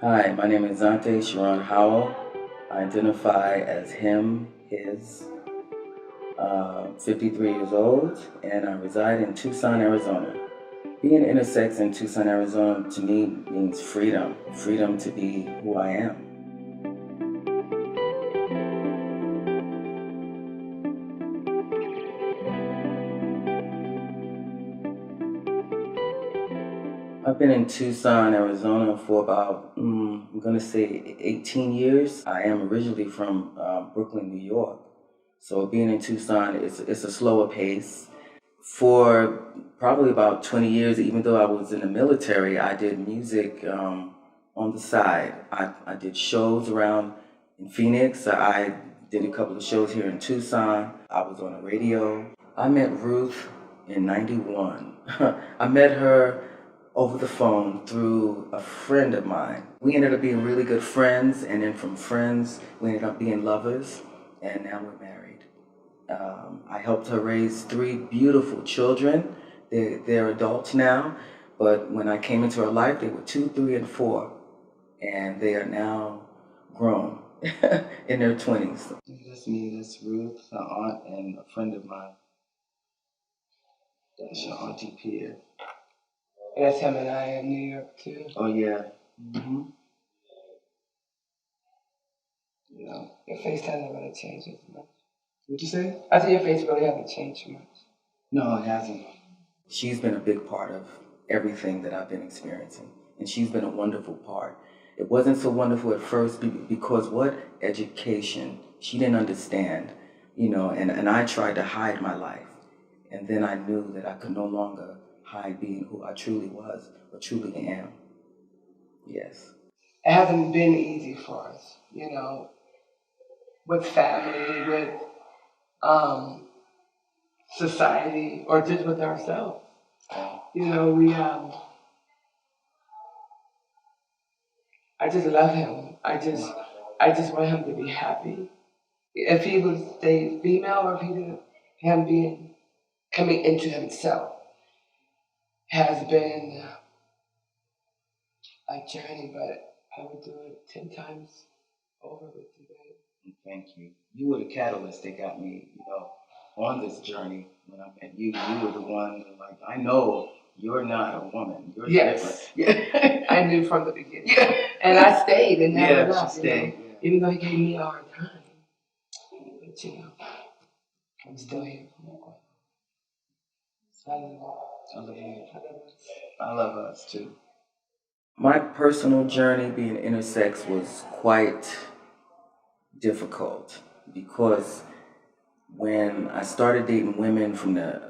Hi, my name is Zonte Sharon Howell. I identify as him, his, 53 years old, and I reside in Tucson, Arizona. Being intersex in Tucson, Arizona to me means freedom, freedom to be who I am. I've been in Tucson, Arizona for about, I'm going to say 18 years. I am originally from Brooklyn, New York. So being in Tucson, it's a slower pace. For probably about 20 years, even though I was in the military, I did music on the side. I did shows around in Phoenix. I did a couple of shows here in Tucson. I was on the radio. I met Ruth in 91. I met her over the phone through a friend of mine. We ended up being really good friends, and then from friends, we ended up being lovers, and now we're married. I helped her raise three beautiful children. They're adults now, but when I came into her life, they were 2, 3, and 4, and they are now grown in their 20s. That's me, that's Ruth, her aunt, and a friend of mine. That's your Auntie Pierre. And that's him and I in New York too. Oh, yeah. Mm-hmm. Yeah. Your face hasn't really changed as much. What'd you say? I said your face really hasn't changed much. No, it hasn't. She's been a big part of everything that I've been experiencing, and she's been a wonderful part. It wasn't so wonderful at first because what? Education. She didn't understand, and I tried to hide my life. And then I knew that I could no longer hide being who I truly was or truly am. Yes. It hasn't been easy for us, with family, with society, or just with ourselves. We I just love him. I just want him to be happy. If he would stay female, or if he did, him being coming into himself has been a journey, but I would do it 10 times over with you guys. Thank you. You were the catalyst that got me, on this journey. When I met you, you were the one that, like, I know you're not a woman. You're Yes. different. Yeah. I knew from the beginning. Yeah. And I stayed and never left. She stayed. Even though he gave me a hard time. But I'm still here. I love you. I love us too. My personal journey being intersex was quite difficult because when I started dating women from the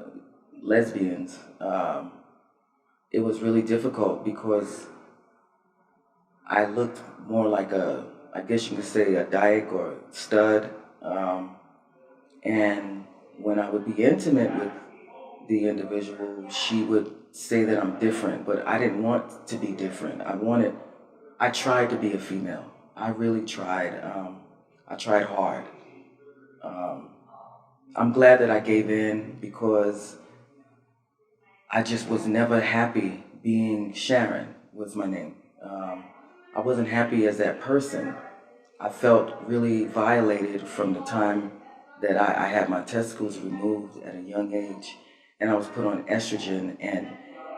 lesbians, it was really difficult because I looked more like I guess you could say a dyke or a stud. And when I would be intimate with the individual, she would say that I'm different, but I didn't want to be different. I tried to be a female. I really tried. I tried hard. I'm glad that I gave in because I just was never happy being Sharon was my name. I wasn't happy as that person. I felt really violated from the time that I had my testicles removed at a young age, and I was put on estrogen, and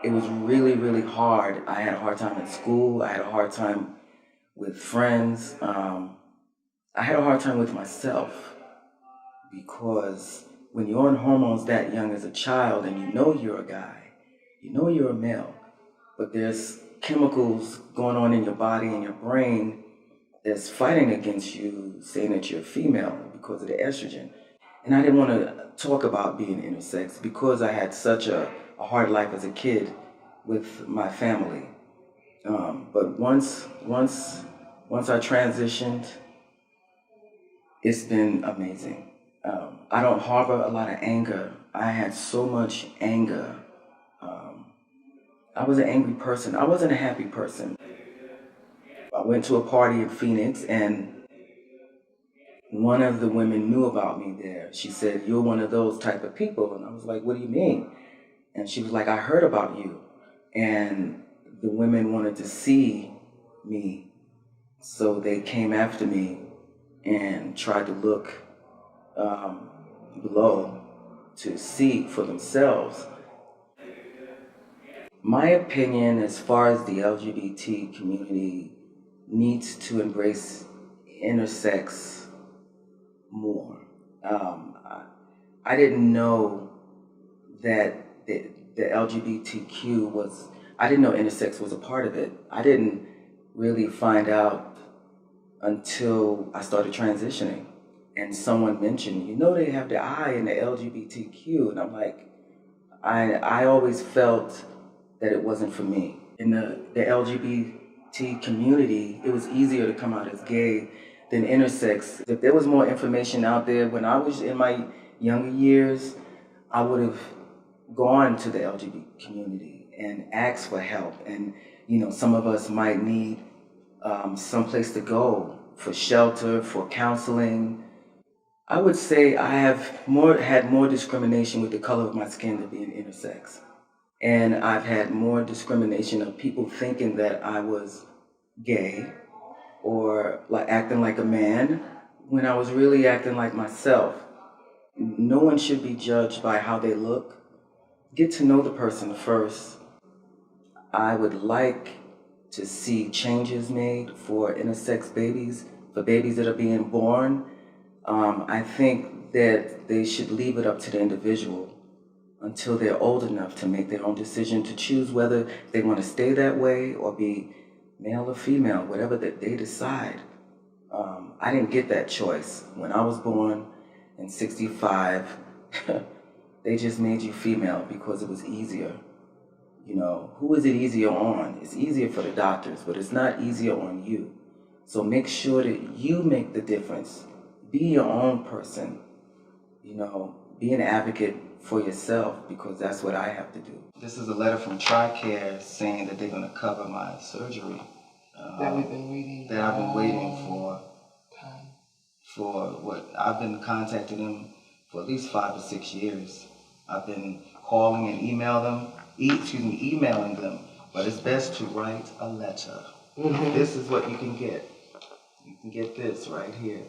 it was really, really hard. I had a hard time in school. I had a hard time with friends. I had a hard time with myself because when you're on hormones that young as a child and you know you're a guy, you know you're a male, but there's chemicals going on in your body and your brain that's fighting against you, saying that you're female because of the estrogen. And I didn't want to talk about being intersex because I had such a hard life as a kid with my family. But once I transitioned, it's been amazing. I don't harbor a lot of anger. I had so much anger. I was an angry person. I wasn't a happy person. I went to a party in Phoenix, and one of the women knew about me there. She said, "You're one of those type of people." And I was like, "What do you mean?" And she was like, "I heard about you." And the women wanted to see me So they came after me and tried to look below to see for themselves. My opinion, as far as the LGBT community, needs to embrace intersex more. I didn't know that the LGBTQ was, I didn't know intersex was a part of it. I didn't really find out until I started transitioning. And someone mentioned, you know, they have the I in the LGBTQ. And I'm like, I always felt that it wasn't for me. In the LGBT community, it was easier to come out as gay than intersex. If there was more information out there when I was in my younger years, I would have gone to the LGBT community and asked for help. And, you know, some of us might need someplace to go for shelter, for counseling. I would say I have had more discrimination with the color of my skin than being intersex. And I've had more discrimination of people thinking that I was gay or like acting like a man when I was really acting like myself. No one should be judged by how they look. Get to know the person first. I would like to see changes made for intersex babies, for babies that are being born. I think that they should leave it up to the individual until they're old enough to make their own decision to choose whether they want to stay that way or be male or female, whatever that they decide. I didn't get that choice. When I was born in 65, they just made you female because it was easier. You know, who is it easier on? It's easier for the doctors, but it's not easier on you. So make sure that you make the difference. Be your own person. You know, be an advocate for yourself because that's what I have to do. This is a letter from TRICARE saying that they're going to cover my surgery. That we've been waiting. That I've been waiting for. Time. For what? I've been contacting them for at least 5 or 6 years. I've been calling and emailing them, but it's best to write a letter. Mm-hmm. This is what you can get. You can get this right here.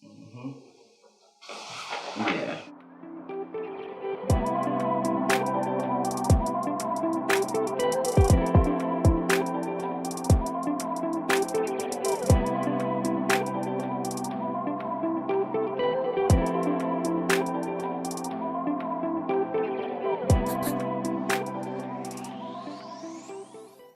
Mm-hmm. Yeah.